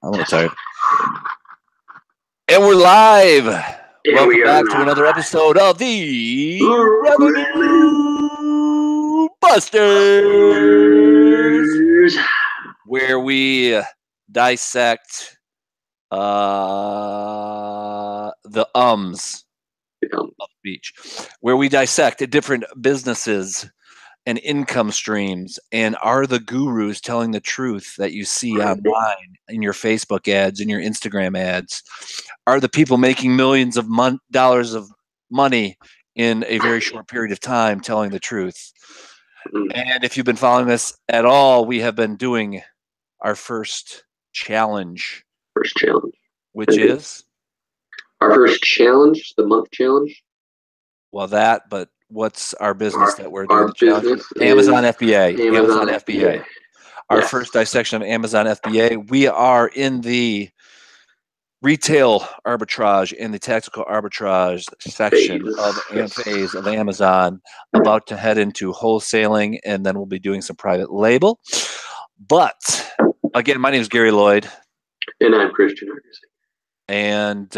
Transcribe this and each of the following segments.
I'm a little tired. And we're live. Welcome back to another episode of the Revenue Busters, where we dissect the ums of speech, where we dissect different businesses and income streams, and are the gurus telling the truth that you see online in your Facebook ads, in your Instagram ads? Are the people making millions of dollars of money in a very short period of time telling the truth? And if you've been following us at all, we have been doing our first challenge. Which is? Our first challenge, the month challenge. Well, but what's our business that we're doing the challenge? Amazon FBA. Amazon FBA. Our first dissection of Amazon FBA. We are in the retail arbitrage and the tactical arbitrage section phase of Amazon, about to head into wholesaling, and then we'll be doing some private label. But again, my name is Gary Lloyd. And I'm Christian Argus. And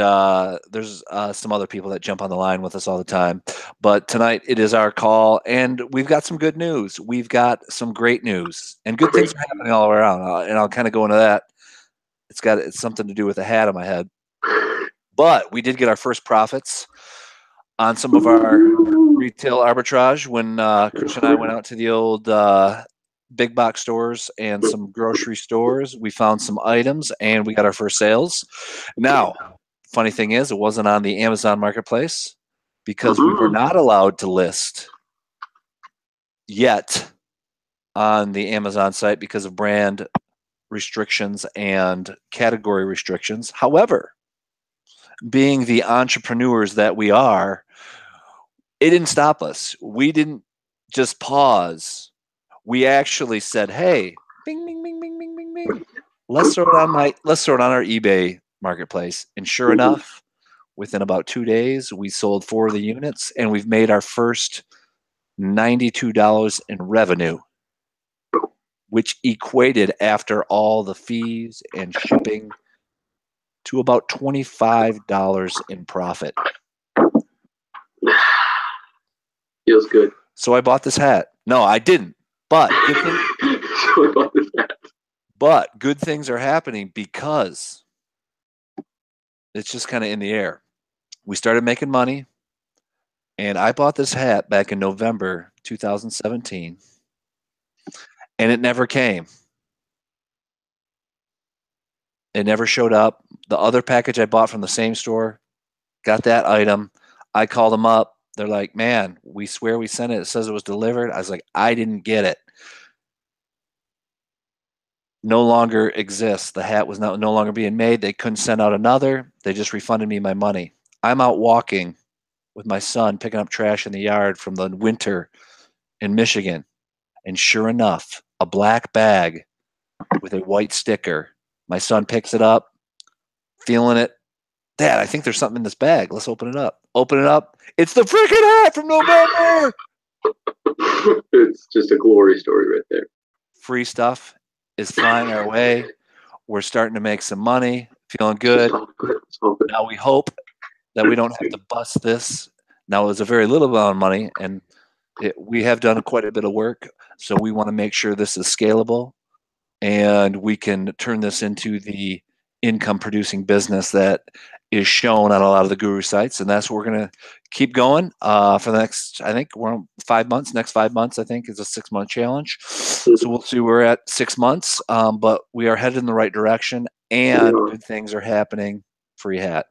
there's some other people that jump on the line with us all the time. But tonight it is our call, and we've got some good news. We've got some great news, and good things are happening all around. And I'll kind of go into that. It's something to do with the hat on my head. But we did get our first profits on some of our retail arbitrage when Chris and I went out to the old big box stores and some grocery stores. We found some items and we got our first sales. Now, funny thing is, it wasn't on the Amazon marketplace because we were not allowed to list yet on the Amazon site because of brand restrictions and category restrictions. However, being the entrepreneurs that we are, it didn't stop us. We didn't just pause. We actually said, "Hey, bing, bing, bing, bing, bing, bing, bing. Let's throw it on our eBay marketplace." And sure enough, within about 2 days, we sold 4 of the units, and we've made our first $92 in revenue, which equated, after all the fees and shipping, to about $25 in profit. Feels good. So I bought this hat. No, I didn't. But good things are happening because it's just kind of in the air. We started making money, and I bought this hat back in November 2017, and it never came. It never showed up. The other package I bought from the same store got that item. I called them up. They're like, "Man, we swear we sent it. It says it was delivered." I was like, "I didn't get it." No longer exists. The hat was no longer being made. They couldn't send out another. They just refunded me my money. I'm out walking with my son, picking up trash in the yard from the winter in Michigan. And sure enough, a black bag with a white sticker. My son picks it up, feeling it. "Dad, I think there's something in this bag. Let's open it up." Open it up. It's the freaking hat from November. It's just a glory story right there. Free stuff is flying our way. We're starting to make some money, feeling good. Now we hope that we don't have to bust this. Now it's a very little amount of money, and we have done quite a bit of work, so we want to make sure this is scalable and we can turn this into the income producing business that is shown on a lot of the guru sites. And that's what we're going to keep going for the next, I think we're on 5 months. Next 5 months, I think, is a 6-month challenge. So we'll see where we're at 6 months, but we are headed in the right direction, and good things are happening. Free hat.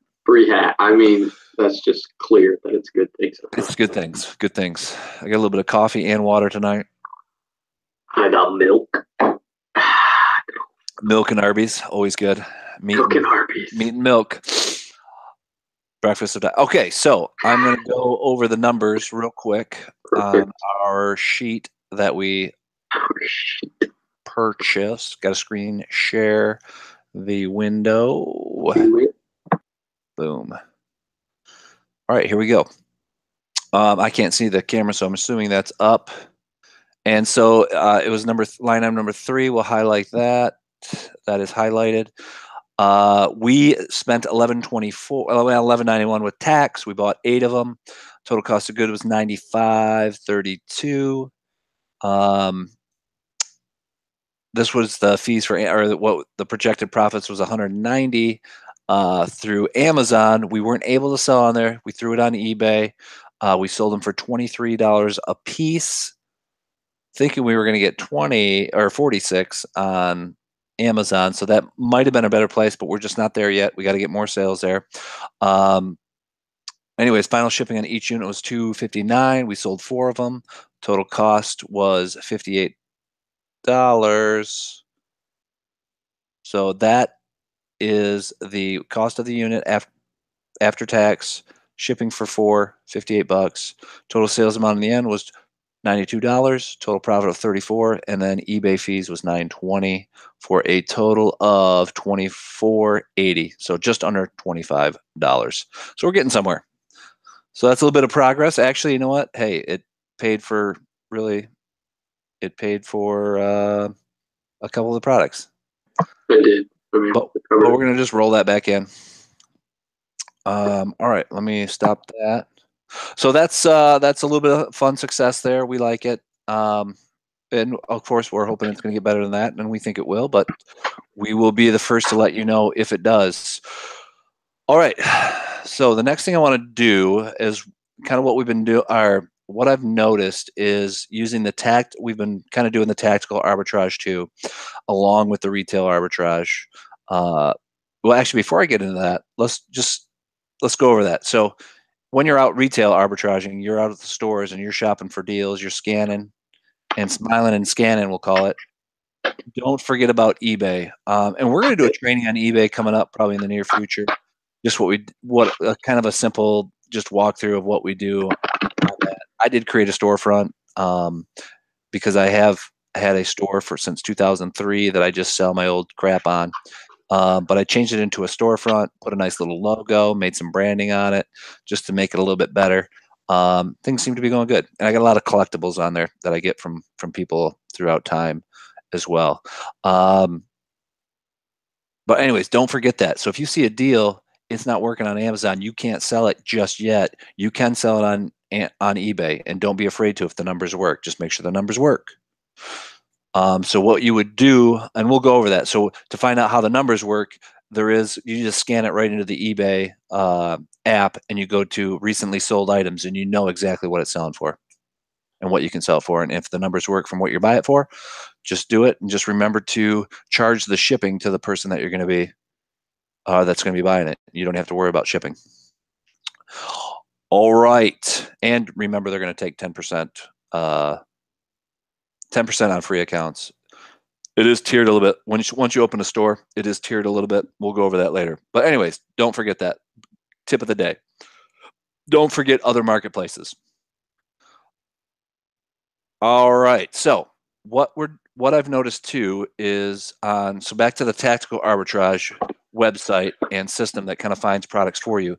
I mean, that's just clear that it's good things. It's good things. Good things. I got a little bit of coffee and water tonight. I got milk. Milk and Arby's, always good. Milk and Arby's. Meat and milk. Breakfast of that. Okay, so I'm going to go over the numbers real quick on our sheet that we purchased. Got a screen share the window. Boom. All right, here we go. I can't see the camera, so I'm assuming that's up. And so it was line item number 3. We'll highlight that. That is highlighted. We spent $11.91 with tax. We bought 8 of them. Total cost of good was $95.32. This was the fees for, or what the projected profits was 190 through Amazon. We weren't able to sell on there. We threw it on eBay. We sold them for $23 a piece, thinking we were going to get 20 or 46 on Amazon. So that might have been a better place, but we're just not there yet. We got to get more sales there. Anyways, final shipping on each unit was $259. We sold 4 of them. Total cost was $58. So that is the cost of the unit after tax, shipping for 4, $58. Total sales amount in the end was $92. Total profit of 34, and then eBay fees was $920 for a total of $24.80. So just under $25. So we're getting somewhere. So that's a little bit of progress. Actually, you know what? Hey, it paid for a couple of the products. It did. But we're going to just roll that back in. All right, let me stop that. So that's a little bit of fun success there. We like it. And of course, we're hoping it's going to get better than that, and we think it will, but we will be the first to let you know if it does. All right. So the next thing I want to do is kind of what we've been doing, or what I've noticed is using we've been kind of doing the tactical arbitrage too, along with the retail arbitrage. Well, actually, before I get into that, let's go over that. So when you're out retail arbitraging, you're out at the stores and you're shopping for deals, you're scanning and smiling and scanning, we'll call it. Don't forget about eBay. And we're going to do a training on eBay coming up probably in the near future. Just kind of a simple just walkthrough of what we do on that. I did create a storefront because I have had a store since 2003 that I just sell my old crap on. But I changed it into a storefront, put a nice little logo, made some branding on it just to make it a little bit better. Things seem to be going good. And I got a lot of collectibles on there that I get from people throughout time as well. But anyways, don't forget that. So if you see a deal, it's not working on Amazon, you can't sell it just yet. You can sell it on eBay, and don't be afraid to if the numbers work. Just make sure the numbers work. So what you would do, and we'll go over that. So to find out how the numbers work, you just scan it right into the eBay app, and you go to recently sold items, and you know exactly what it's selling for and what you can sell it for. And if the numbers work from what you buy it for, just do it, and just remember to charge the shipping to the person that you're going to be that's going to be buying it. You don't have to worry about shipping. All right, and remember they're going to take 10%. 10% on free accounts. It is tiered a little bit. Once you open a store, it is tiered a little bit. We'll go over that later. But anyways, don't forget that. Tip of the day. Don't forget other marketplaces. All right. So what I've noticed too is so back to the tactical arbitrage website and system that kind of finds products for you.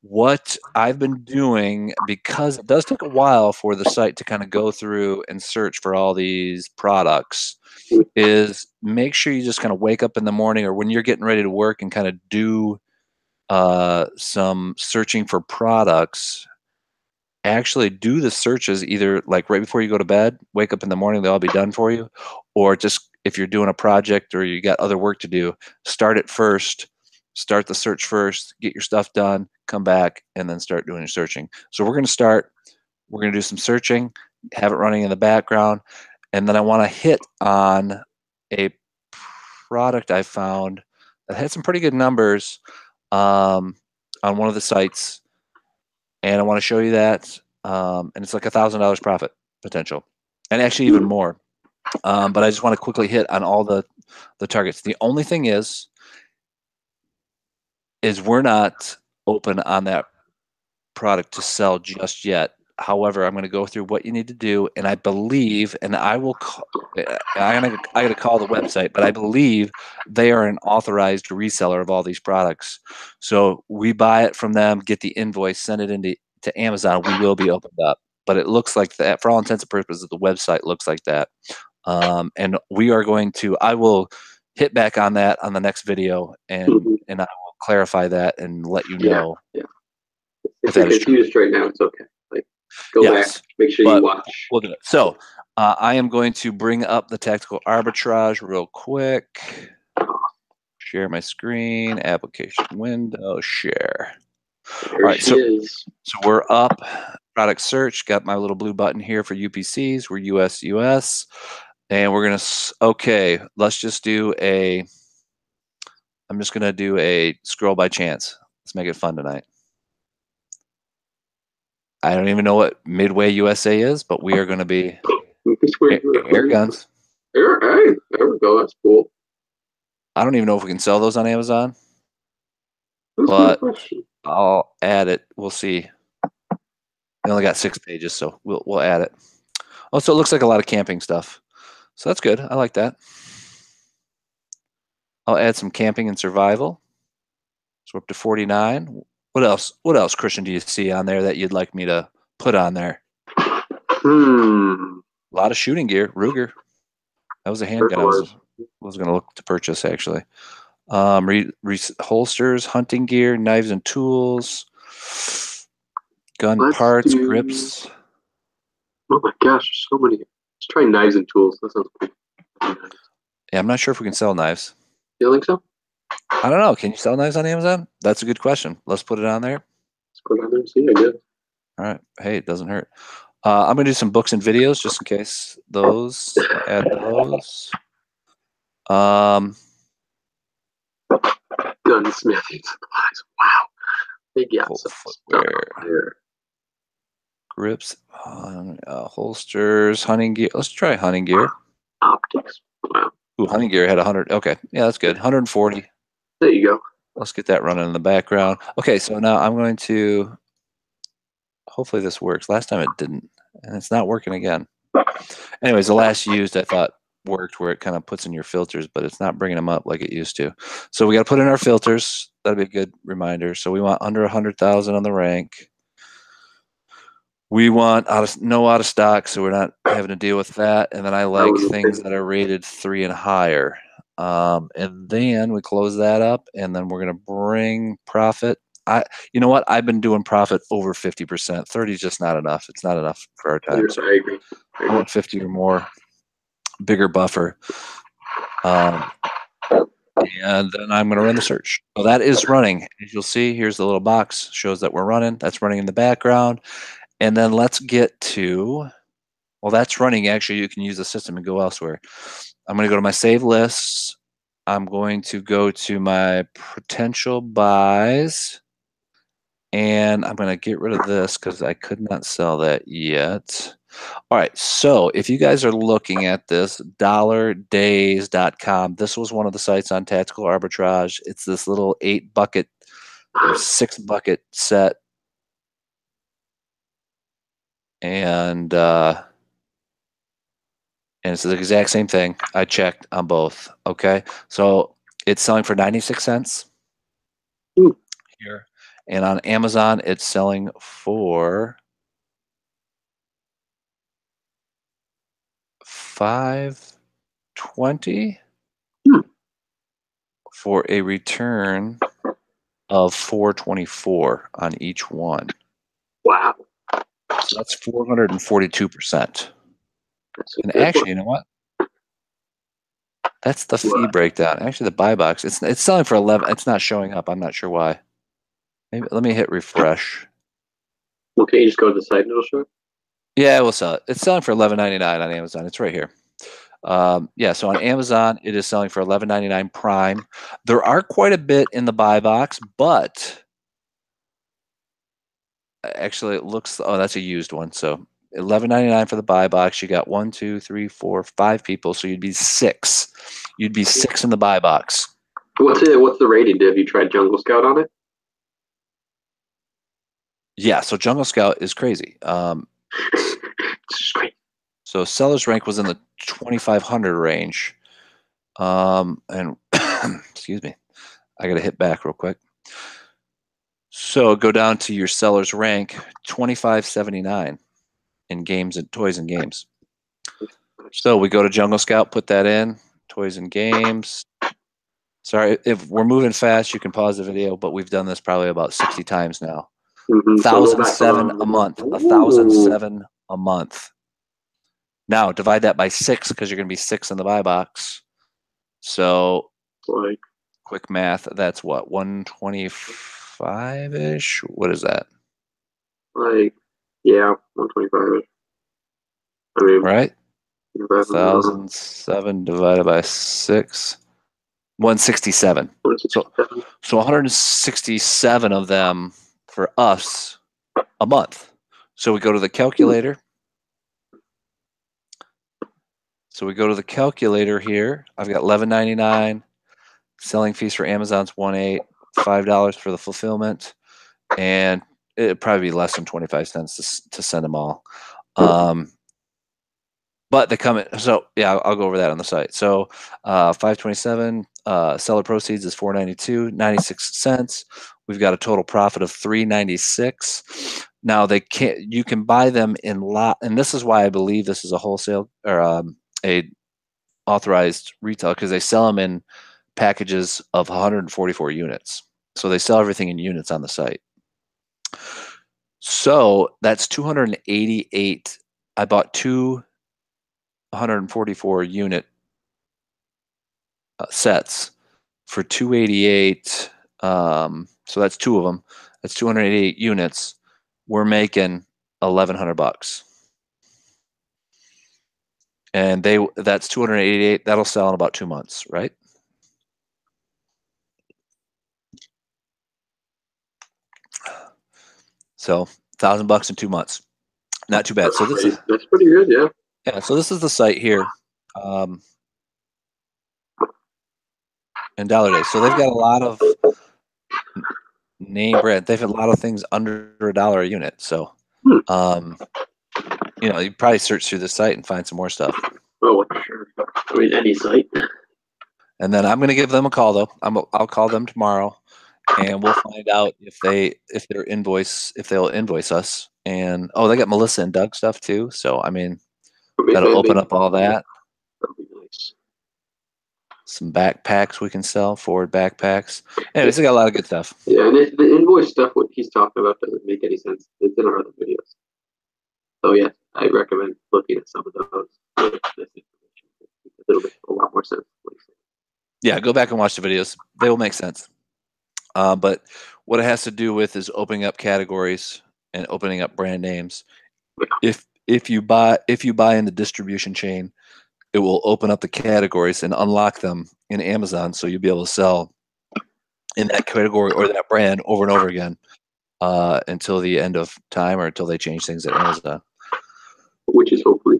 What I've been doing, because it does take a while for the site to kind of go through and search for all these products, is make sure you just kind of wake up in the morning or when you're getting ready to work and kind of do some searching for products. Actually do the searches either like right before you go to bed, wake up in the morning, they'll all be done for you, or just if you're doing a project or you got other work to do, start it first. Start the search first, get your stuff done, come back, and then start doing your searching. So we're going to do some searching, have it running in the background, and then I want to hit on a product I found that had some pretty good numbers on one of the sites, and I want to show you that, and it's like $1,000 profit potential, and actually even more. But I just want to quickly hit on all the targets. The only thing is we're not open on that product to sell just yet. However, I'm going to go through what you need to do, and I believe, and I got to call the website, but I believe they are an authorized reseller of all these products. So we buy it from them, get the invoice, send it to Amazon. We will be opened up, but it looks like that for all intents and purposes. The website looks like that, and we are going to. I will hit back on that on the next video, and Mhm. I will clarify that and let you Yeah, know yeah. if If you're that is true. confused right now, it's okay. Like, go back, Yes, make sure you but watch. we'll do it. So I am going to bring up the tactical arbitrage real quick. Share my screen, application window, share. All There right, she is. so we're up. Product search, got my little blue button here for UPCs. We're US, and we're gonna. Okay, let's just do a. I'm just gonna do a scroll by chance. Let's make it fun tonight. I don't even know what Midway USA is, but we are going to be air guns. Hey, there we go. That's cool. I don't even know if we can sell those on Amazon, That's a good but question. I'll add it. We'll see. We only got 6 pages, so we'll add it. Oh, so it looks like a lot of camping stuff. So that's good. I like that. I'll add some camping and survival. So we're up to 49. What else? What else, Christian, do you see on there that you'd like me to put on there? Hmm. A lot of shooting gear. Ruger. That was a Sure handgun I was. was going to look to purchase, actually. Holsters, hunting gear, knives and tools, gun Let's parts, do. grips. Oh my gosh, there's so many. Let's try knives and tools. That sounds pretty nice. Yeah, I'm not sure if we can sell knives. You think so? I don't know. Can you sell knives on Amazon? That's a good question. Let's put it on there. Let's go down there and see. I guess. All right. Hey, it doesn't hurt. I'm going to do some books and videos just in case those. I'll add those. Gunsmithing supplies. Wow. They got some stuff Footwear, there. grips, holsters, hunting gear. Let's try hunting gear. Optics. Wow. Ooh, hunting gear had 100. Okay. Yeah, that's good. 140. There you go. Let's get that running in the background. Okay, so now I'm going to, hopefully this works. Last time it didn't, and it's not working again. Anyways, the last used I thought worked where it kind of puts in your filters, but it's not bringing them up like it used to. So we got to put in our filters. That'd be a good reminder. So we want under 100,000 on the rank. We want out of stock, so we're not having to deal with that. And then I like things that are rated 3 and higher. And then we close that up, and then we're gonna bring profit. You know what? I've been doing profit over 50%. 30 is just not enough. It's not enough for our time. So I agree. I want 50 or more, bigger buffer. And then I'm going to run the search. So that is running. As you'll see, here's the little box shows that we're running. That's running in the background. And then let's get to, well, that's running. Actually, you can use the system and go elsewhere. I'm going to go to my save lists. I'm going to go to my potential buys. And I'm going to get rid of this because I could not sell that yet. All right. So if you guys are looking at this, dollardays.com, this was one of the sites on tactical arbitrage. It's this little 8-bucket or 6-bucket set. And it's the exact same thing. I checked on both. Okay. So it's selling for 96 cents here. And on Amazon, it's selling for $5.20 for a return of 424 on each one. Wow. So that's 442%. And Good actually, one. you know what? That's the fee breakdown. Actually, the buy box, it's selling for 11. It's not showing up. I'm not sure why. Maybe let me hit refresh. Well, can you just go to the site and it'll show? Yeah, we'll sell it. It's selling for $11.99 on Amazon. It's right here. Yeah, so on Amazon, it is selling for $11.99 Prime. There are quite a bit in the buy box, but actually, it looks. Oh, that's a used one. So $11.99 for the buy box. You got 1, 2, 3, 4, 5 people, so you'd be 6. You'd be 6 in the buy box. What's it? What's the rating? Have you tried Jungle Scout on it? Yeah, so Jungle Scout is crazy. It's just great. So seller's rank was in the 2,500 range. And excuse me, I got to hit back real quick. So go down to your seller's rank, 2579 in games and toys and games. So we go to Jungle Scout, put that in, toys and games. Sorry, if we're moving fast, you can pause the video, but we've done this probably about 60 times now. So go back 1,007 a month. Ooh. 1,007 a month. Now divide that by 6 because you're going to be 6 in the buy box. So, like, quick math. That's what, 125-ish. What is that? Like, yeah, 125. I mean, Right. 1,007. 1,007 divided by 6. 167. So 167 of them for us a month. So we go to the calculator. So we go to the calculator here. I've got $11.99. Selling fees for Amazon's $1.8. $5 for the fulfillment, and it'd probably be less than 25 cents to send them all. But they come in, so yeah, I'll go over that on the site. So 527, seller proceeds is 492, 96 cents. We've got a total profit of 396. Now you can buy them in lot, and this is why I believe this is a wholesale or a authorized retail, because they sell them in packages of 144 units. So they sell everything in units on the site. So that's 288. I bought two 144 unit sets for 288. So that's two of them. That's 288 units. We're making $1,100, and that's 288. That'll sell in about 2 months, right? So $1,000 in 2 months, not too bad. So that's pretty good, yeah. Yeah. So this is the site here. In Dollar Day. So they've got a lot of name brand. They've had a lot of things under $1 a unit. So, you probably search through the site and find some more stuff. Oh, sure. I mean, any site. And then I'm going to give them a call though. I'll call them tomorrow, and we'll find out if they'll invoice us. And they got Melissa and Doug stuff too. So I mean, that'll open up all that. That'll be nice. Some backpacks we can sell, Ford backpacks. Anyways, they got a lot of good stuff. Yeah, and the invoice stuff, what he's talking about doesn't make any sense. It's in our other videos. So yeah, I recommend looking at some of those. It'll make a lot more sense. Yeah, go back and watch the videos. They will make sense. But what it has to do with is opening up categories and opening up brand names. If you buy in the distribution chain, it will open up the categories and unlock them in Amazon, so you'll be able to sell in that category or that brand over and over again until the end of time or until they change things at Amazon. Which is hopefully.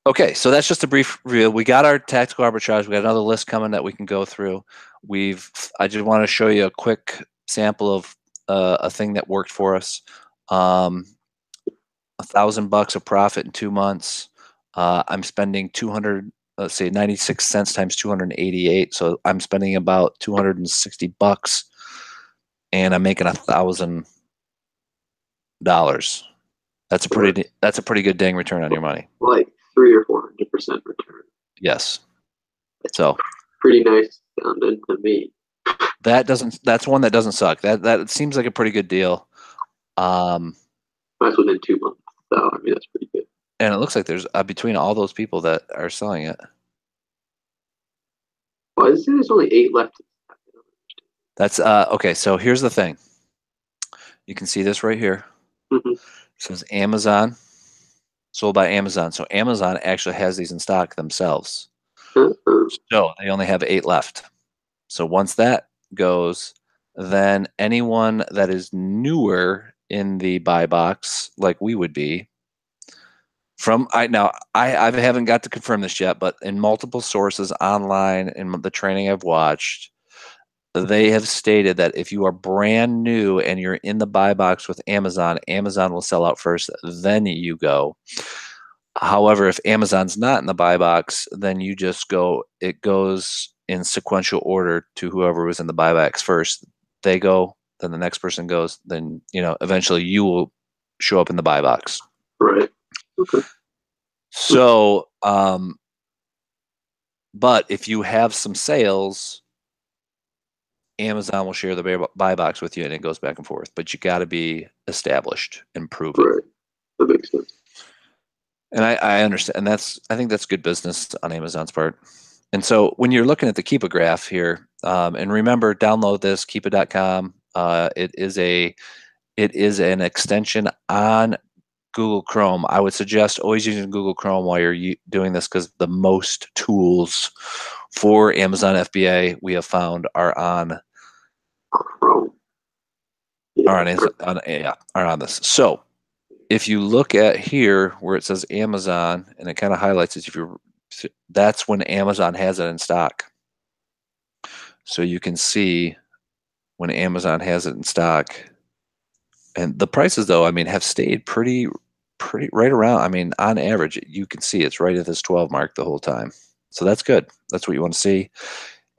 Okay, so that's just a brief review. We got our tactical arbitrage. We got another list coming that we can go through. I just want to show you a quick sample of a thing that worked for us. $1,000 of profit in 2 months. I'm spending 200. Let's say 96 cents times 288. So I'm spending about $260, and I'm making $1,000. That's a pretty good dang return on your money. Like 300 or 400% return. Yes. So pretty nice sounding to me. That's one that doesn't suck. That seems like a pretty good deal. That's within 2 months. So I mean, that's pretty good. And it looks like there's between all those people that are selling it. Well, there's only 8 left. That's okay. So here's the thing. You can see this right here. It says Amazon, sold by Amazon. So Amazon actually has these in stock themselves. So they only have 8 left. So once that goes, then anyone that is newer in the buy box, like we would be, I haven't got to confirm this yet, but in multiple sources online, in the training I've watched, they have stated that if you are brand new and you're in the buy box with Amazon, Amazon will sell out first, then you go. However, if Amazon's not in the buy box, then you just go. It goes in sequential order to whoever was in the buy box first. They go, then the next person goes, then eventually you will show up in the buy box. Right. Okay. So, but if you have some sales Amazon will share the buy box with you, and it goes back and forth. But you got to be established and proven. Right. That makes sense. And I understand, and I think that's good business on Amazon's part. And so when you're looking at the Keepa graph here, and remember, download this Keepa.com. It is an extension on Google Chrome. I would suggest always using Google Chrome while you're doing this, because the most tools for Amazon FBA we have found are on Chrome. Yeah. are on this. So if you look at here where it says Amazon and it kind of highlights it, that's when Amazon has it in stock. So you can see when Amazon has it in stock. And the prices, though, I mean, have stayed pretty right around. I mean, on average, you can see it's right at this 12 mark the whole time. So that's good. That's what you want to see.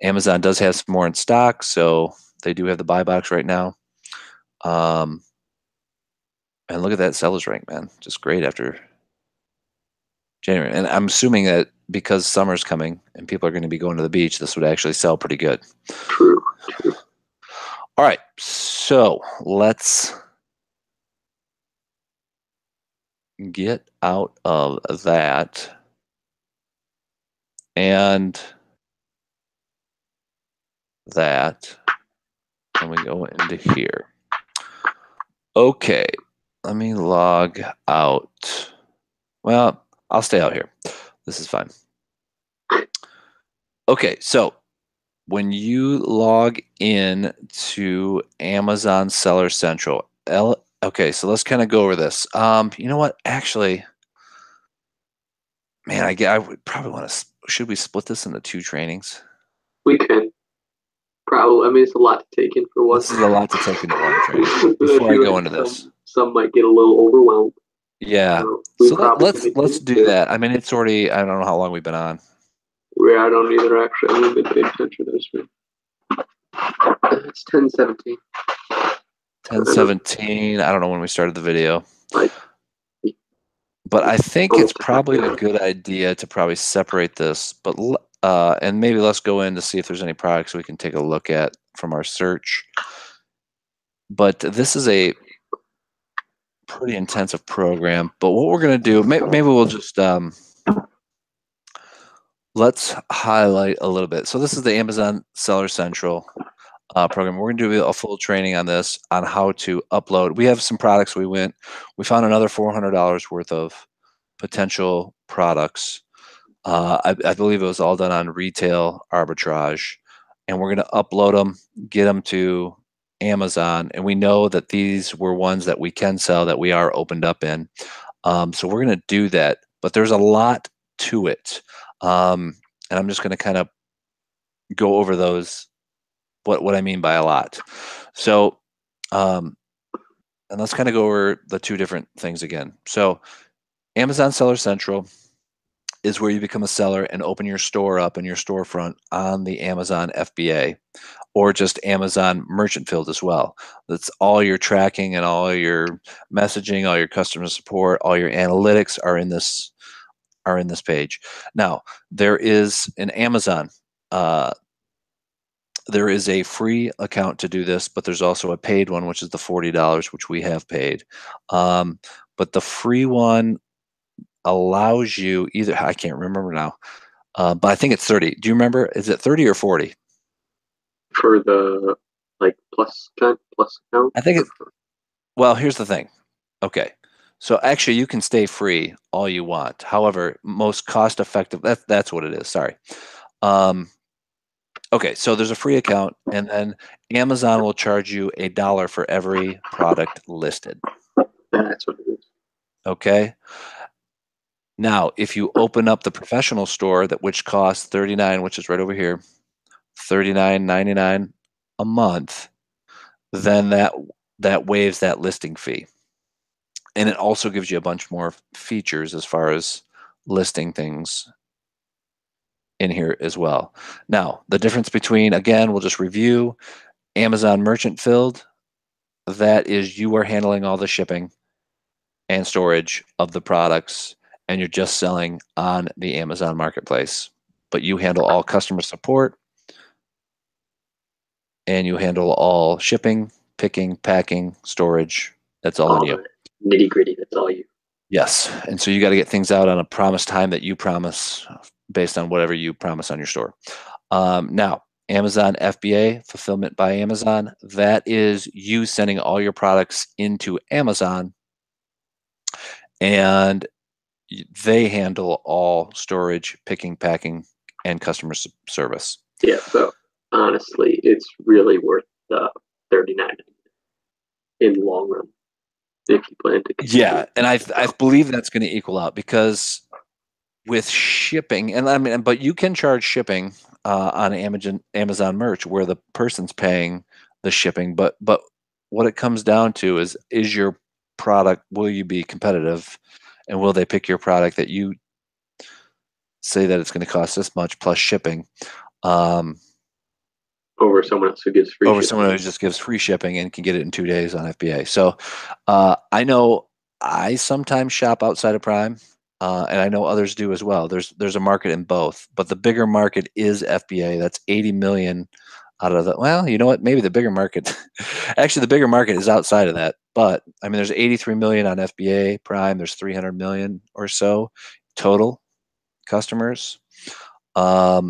Amazon does have some more in stock, so they do have the buy box right now. And look at that seller's rank, man. Just great after January. And I'm assuming that because summer's coming and people are going to be going to the beach, this would actually sell pretty good. True. All right, so let's get out of that and that, and we go into here. Okay, let me log out. Well, I'll stay out here. This is fine. Okay, so when you log in to Amazon Seller Central, okay, so let's kind of go over this. You know what? Actually, man, I would probably want to. Should we split this into 2 trainings? We can. Probably. I mean, it's a lot to take in for one. This is a lot to take into one training. Before I go into this, some might get a little overwhelmed. Yeah. So let's do that. I mean, it's already. I don't know how long we've been on. I don't either. Actually, I haven't been paying attention to this one. It's 10:17. 10:17. I don't know when we started the video. But I think it's probably a good idea to probably separate this. But and maybe let's go in to see if there's any products we can take a look at from our search. But this is a pretty intensive program. But what we're going to do, maybe we'll just let's highlight a little bit. So this is the Amazon Seller Central program. We're going to do a full training on this, on how to upload. We have some products. We found another $400 worth of potential products. I believe it was all done on retail arbitrage, and we're going to upload them, get them to Amazon, and we know that these were ones that we can sell, that we are opened up in. So we're going to do that, but there's a lot to it. And I'm just going to kind of go over those, what I mean by a lot. So, and let's kind of go over the 2 different things again. So Amazon Seller Central is where you become a seller and open your store up in your storefront on the Amazon FBA, or just Amazon Merchant Field as well. That's all your tracking and all your messaging, all your customer support, all your analytics are in this page. Now, there is an Amazon. There is a free account to do this, but there's also a paid one, which is the $40, which we have paid. But the free one allows you either, I can't remember now, but I think it's 30. Do you remember? Is it 30 or 40? For the plus account? I think it's, well, here's the thing. Okay. So actually you can stay free all you want. However, most cost effective, that's what it is. Sorry. Okay, so there's a free account, and then Amazon will charge you $1 for every product listed. That's what it is. Okay. Now, if you open up the professional store, which costs $39, which is right over here, $39.99 a month, then that waives that listing fee, and it also gives you a bunch more features as far as listing things in here as well. Now, the difference between, again, we'll just review Amazon Merchant Field. That is, you are handling all the shipping and storage of the products, and you're just selling on the Amazon marketplace, but you handle all customer support and you handle all shipping, picking, packing, storage. That's all on All you. the nitty gritty. That's all you. Yes. And so you got to get things out on a promised time that you promise based on whatever you promise on your store. Now, Amazon FBA, Fulfillment by Amazon, that is you sending all your products into Amazon, and they handle all storage, picking, packing, and customer service. Yeah. So honestly, it's really worth the $39 in the long run if you plan to continue. Yeah, and I believe that's going to equal out because with shipping, and I mean, but you can charge shipping on Amazon merch where the person's paying the shipping, but what it comes down to is your product, will you be competitive, and will they pick your product that you say that it's going to cost this much plus shipping, over someone else who gives free over shipping. someone who just gives free shipping and can get it in 2 days on FBA. So I know I sometimes shop outside of Prime. And I know others do as well. There's a market in both, but the bigger market is FBA. That's 80 million out of the. Well, you know what? Maybe the bigger market, actually, the bigger market is outside of that. But I mean, there's 83 million on FBA Prime. There's 300 million or so total customers. But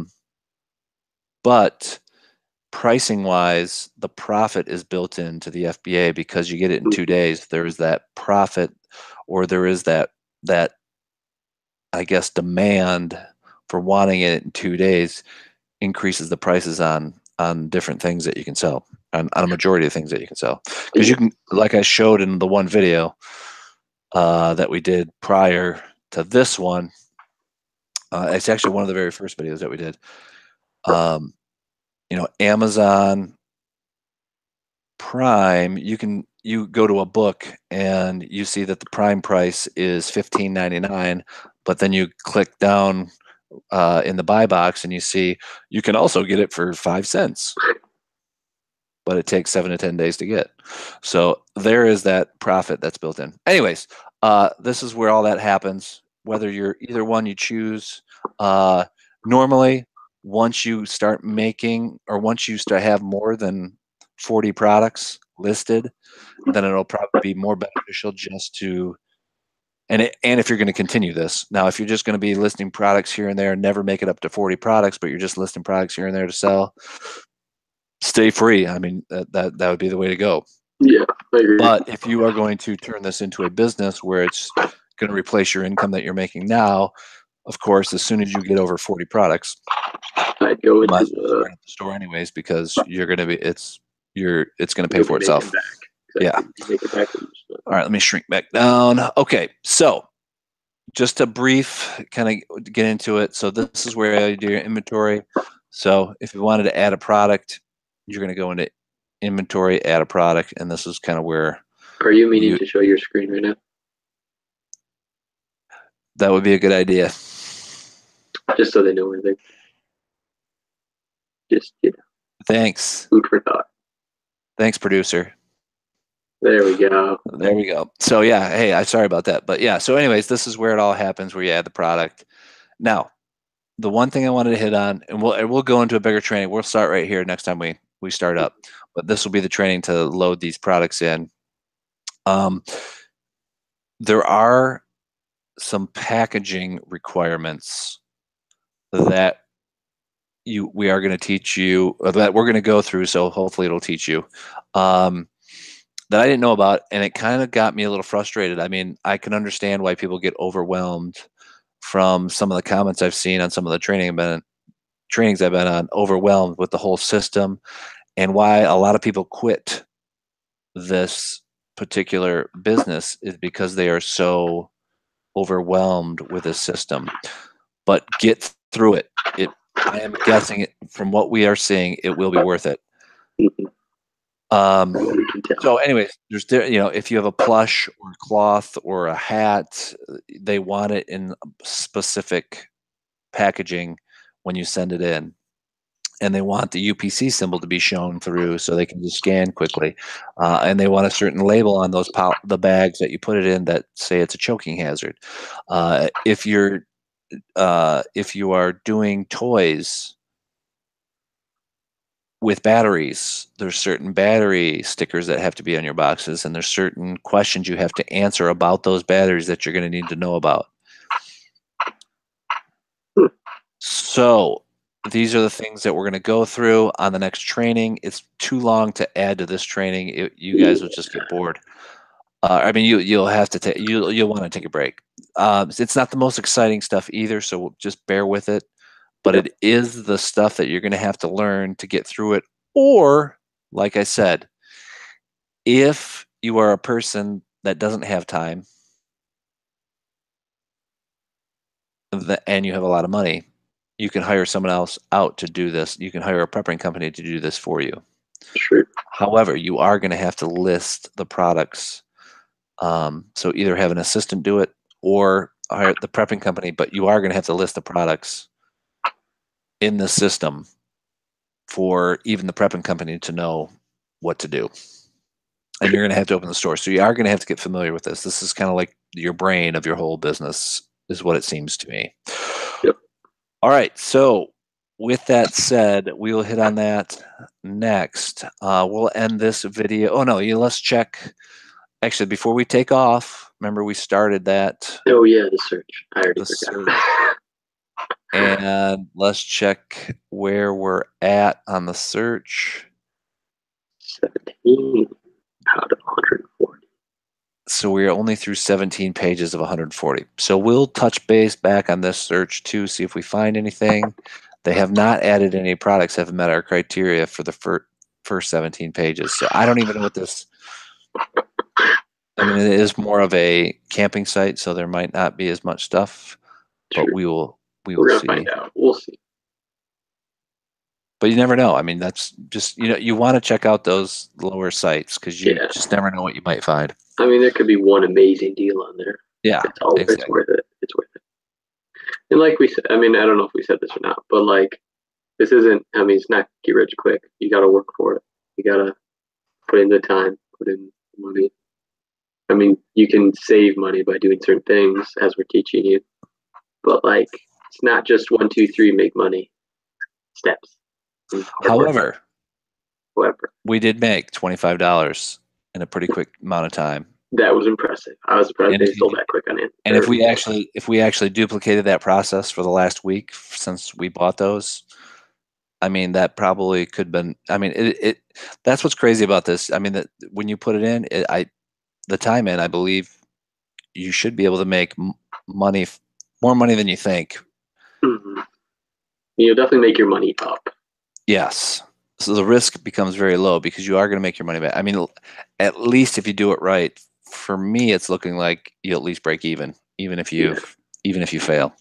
pricing wise, the profit is built into the FBA because you get it in 2 days. There is that profit, or there is that I guess demand for wanting it in 2 days increases the prices on different things that you can sell, on a majority of things that you can sell. Because you can, like I showed in the one video that we did prior to this one, it's actually one of the very first videos that we did. Amazon Prime, you go to a book and you see that the Prime price is $15.99, but then you click down in the buy box and you see you can also get it for 5 cents, but it takes 7 to 10 days to get. So there is that profit that's built in. Anyways, this is where all that happens. Whether you're either one you choose, normally once you start making, or once you start have more than 40 products listed, then it'll probably be more beneficial just to, and if you're going to continue this. Now, if you're just going to be listing products here and there and never make it up to 40 products, but you're just listing products here and there to sell, stay free. I mean, that would be the way to go. Yeah, I agree. But if you are going to turn this into a business where it's going to replace your income that you're making now, of course, as soon as you get over 40 products, I'd go you might into as well start at the store anyways, because you're going to be it's going to pay for itself. Back. Exactly. Yeah. Make it back. All right, let me shrink back down. Okay, so just a brief kind of get into it. So this is where you do your inventory. So if you wanted to add a product, you're going to go into inventory, add a product, and this is kind of where. Are you meaning to show your screen right now? That would be a good idea. Just so they know where they. Just Thanks. Food for thought. Thanks, producer. There we go. There we go. So yeah, hey, I'm sorry about that, but yeah. So anyways, this is where it all happens, where you add the product. Now, the one thing I wanted to hit on, and we'll go into a bigger training. We'll start right here next time we start up, but this will be the training to load these products in. There are some packaging requirements that we are going to teach you, that we're going to go through. So hopefully it'll teach you. That I didn't know about, and it kind of got me a little frustrated. I mean, I can understand why people get overwhelmed from some of the comments I've seen on some of the trainings I've been on, overwhelmed with the whole system, and why a lot of people quit this particular business is because they are so overwhelmed with this system. But get through it. I am guessing from what we are seeing, it will be worth it. So anyways, there's, if you have a plush or cloth or a hat, they want it in specific packaging when you send it in, and they want the UPC symbol to be shown through so they can just scan quickly, and they want a certain label on those the bags that you put it in that say it's a choking hazard. If you are doing toys, with batteries, there's certain battery stickers that have to be on your boxes, and there's certain questions you have to answer about those batteries that you're going to need to know about. So these are the things that we're going to go through on the next training. It's too long to add to this training. You guys will just get bored. I mean, you'll have to take you'll want to take a break. It's not the most exciting stuff either, so just bear with it. But it is the stuff that you're going to have to learn to get through it. Or, like I said, if you are a person that doesn't have time and you have a lot of money, you can hire someone else out to do this. You can hire a prepping company to do this for you. Sure. However, you are going to have to list the products. So either have an assistant do it or hire the prepping company, but you are going to have to list the products in the system for even the prepping company to know what to do. And you're going to have to open the store. So you are going to have to get familiar with this. This is kind of like your brain of your whole business is what it seems to me. Yep. All right. So with that said, we will hit on that next. We'll end this video. Oh, no, let's check. Actually, before we take off, remember we started that. Oh, yeah, the search. I already The forgot. search. And let's check where we're at on the search. 17 out of 140. So we're only through 17 pages of 140. So we'll touch base back on this search too, see if we find anything. They have not added any products that have met our criteria for the first 17 pages. So I don't even know what this. I mean, it is more of a camping site, so there might not be as much stuff, but we will We're gonna see. find out. We'll see. But you never know. I mean, that's just, you want to check out those lower sites because you just never know what you might find. I mean, there could be one amazing deal on there. Yeah, exactly. It's worth it. It's worth it. And like we said, I mean, I don't know if we said this or not, but like, this isn't, I mean, it's not get rich quick. You got to work for it. You got to put in the time, put in money. I mean, you can save money by doing certain things as we're teaching you, but like, it's not just 1, 2, 3, make money steps. However, we did make $25 in a pretty quick amount of time. That was impressive. I was surprised they sold that quick on it. And if we actually duplicated that process for the last week since we bought those, I mean, that probably could have been. I mean, that's what's crazy about this. I mean, that when you put it in, the time in, I believe you should be able to make money, more money than you think. Mm-hmm. You'll definitely make your money up. Yes. So the risk becomes very low because you are going to make your money back. I mean, at least if you do it right. For me, it's looking like you'll at least break even if you fail.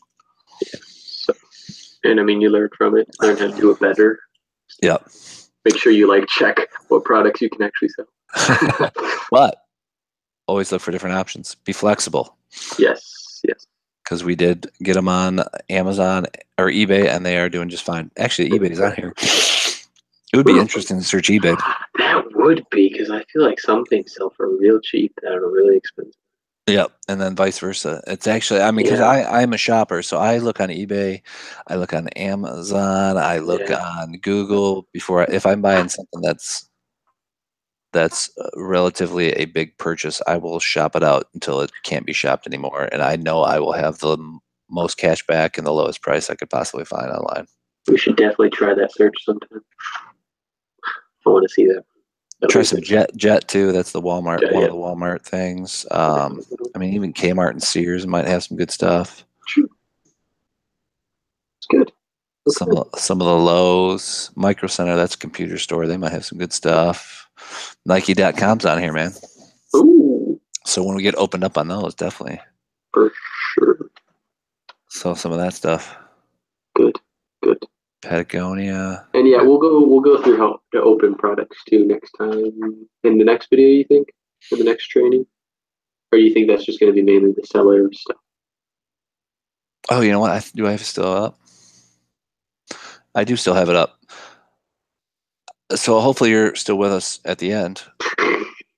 Yeah. So, and I mean, you learn from it, learn how to do it better. Yep. Make sure you check what products you can actually sell. But always look for different options. Be flexible. Yes. Because we did get them on Amazon or eBay, and they are doing just fine. Actually, eBay's on here. It would be interesting to search eBay. That would be, because I feel like some things sell for real cheap that are really expensive. Yep, and then vice versa. It's actually, I mean, because I'm a shopper, so I look on eBay, I look on Amazon, I look on Google if I'm buying something that's relatively a big purchase, I will shop it out until it can't be shopped anymore, and I know I will have the most cash back and the lowest price I could possibly find online. We should definitely try that search sometime. I want to see that. Try some Jet too. That's the Walmart, one of the Walmart things. I mean, even Kmart and Sears might have some good stuff. It's good. Some of the Lowe's, Micro Center, that's a computer store. They might have some good stuff. Nike.com's on here, man. Ooh. So when we get opened up on those, definitely. For sure. So some of that stuff. Good. Patagonia. And we'll go through how to open products too next time in the next video. You think in the next training, or do you think that's just going to be mainly the seller stuff? Oh, you know what? Do I have it still up? I do still have it up. So hopefully you're still with us at the end.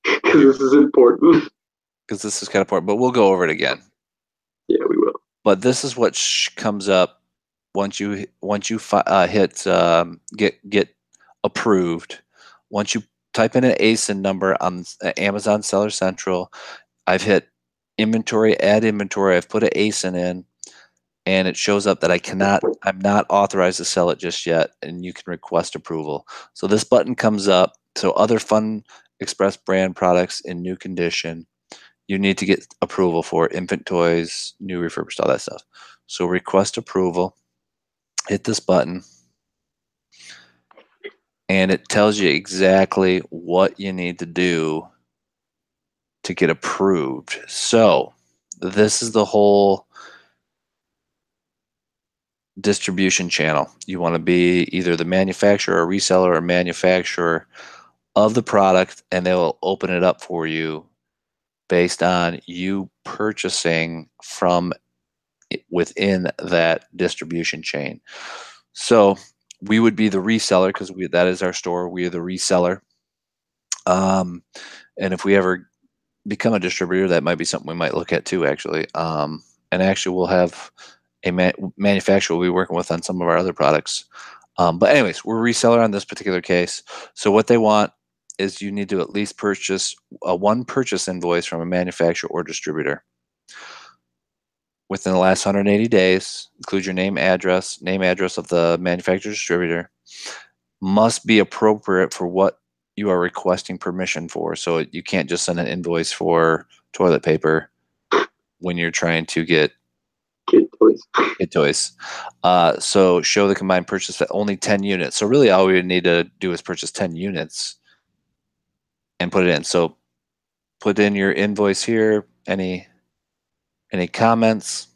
Because this is important. Because this is kind of important, but we'll go over it again. Yeah, we will. But this is what comes up once you hit get approved. Once you type in an ASIN number on Amazon Seller Central, I've hit inventory, add inventory. I've put an ASIN in, and it shows up that I'm not authorized to sell it just yet, and you can request approval. So this button comes up. So other Fun Express brand products in new condition, you need to get approval for infant toys, new refurbished, all that stuff. So request approval, hit this button, and it tells you exactly what you need to do to get approved. So this is the whole distribution channel. You want to be either the manufacturer or reseller or manufacturer of the product, and they will open it up for you based on you purchasing from within that distribution chain. So we would be the reseller because that is our store. We are the reseller. And if we ever become a distributor, that might be something we might look at too, actually. And actually, we'll have a manufacturer we'll be working with on some of our other products. But anyways, we're a reseller on this particular case. So what they want is you need to at least purchase one purchase invoice from a manufacturer or distributor within the last 180 days. Include your name, address of the manufacturer distributor. Must be appropriate for what you are requesting permission for. So you can't just send an invoice for toilet paper when you're trying to get Kid toys. Kid toys. So show the combined purchase at only 10 units. So really all we would need to do is purchase 10 units and put it in. So put in your invoice here, any comments,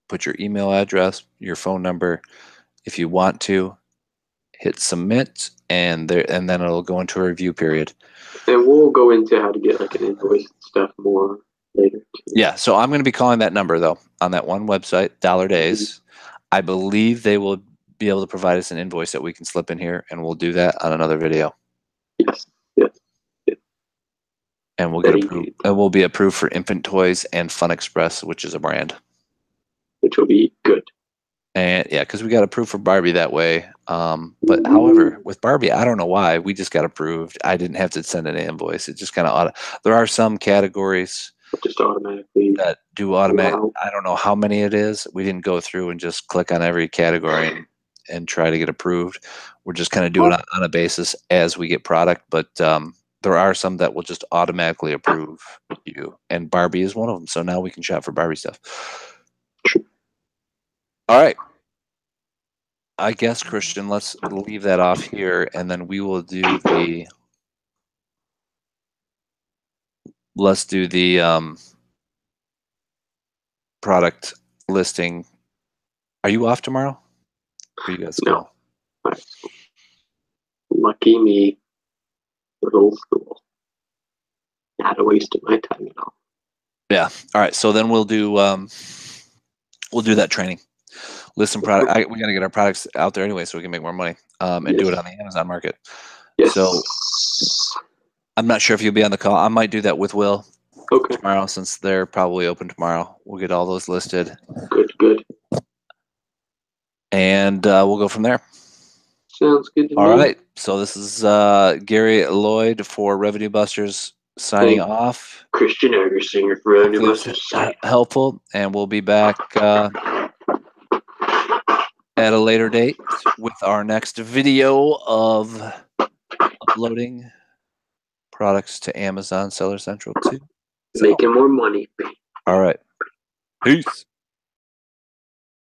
put your email address, your phone number. If you want to, hit submit, and then it'll go into a review period. And we'll go into how to get like an invoice and stuff more later. Yeah, so I'm going to be calling that number though on that one website, Dollar Days. I believe they will be able to provide us an invoice that we can slip in here, and we'll do that on another video. Yes. And we'll get approved. And we'll be approved for Infant Toys and Fun Express, which is a brand. Which will be good. And yeah, because we got approved for Barbie that way. But however, with Barbie, I don't know why we just got approved. I didn't have to send an invoice. It just kind of there are some categories just automatically that do automatic. Wow. I don't know how many it is. We didn't go through and just click on every category and try to get approved. We're just kind of doing it on a basis as we get product. But there are some that will just automatically approve you, and Barbie is one of them. So now we can shop for Barbie stuff. All right. I guess, Christian, let's leave that off here, and then we will do the. Let's do the product listing. Are you off tomorrow? Or you guys No. Lucky me. Little school. Not a waste of my time at all. Yeah. All right. So then we'll do that training. List some product. We got to get our products out there anyway, so we can make more money and do it on the Amazon market. Yes. So I'm not sure if you'll be on the call. I might do that with Will tomorrow, since they're probably open tomorrow. We'll get all those listed. Good. And we'll go from there. Sounds good to me. All right. So this is Gary Lloyd for Revenue Busters signing off. Christian Egersinger for Revenue Busters. Helpful, and we'll be back at a later date with our next video of uploading products to Amazon Seller Central 2. Making more money. All right. Peace.